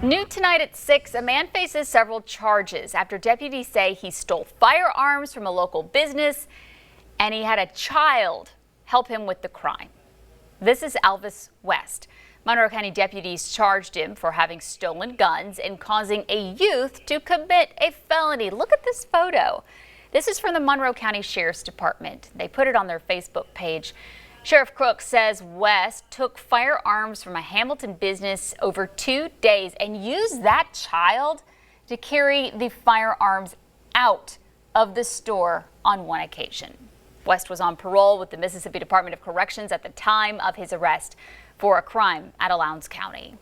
New tonight at 6, a man faces several charges after deputies say he stole firearms from a local business and he had a child help him with the crime. This is Alvis West. Monroe County deputies charged him for having stolen guns and causing a youth to commit a felony. Look at this photo. This is from the Monroe County Sheriff's Department. They put it on their Facebook page. Sheriff Crook says West took firearms from a Hamilton business over 2 days and used that child to carry the firearms out of the store on one occasion. West was on parole with the Mississippi Department of Corrections at the time of his arrest for a crime at Lowndes County.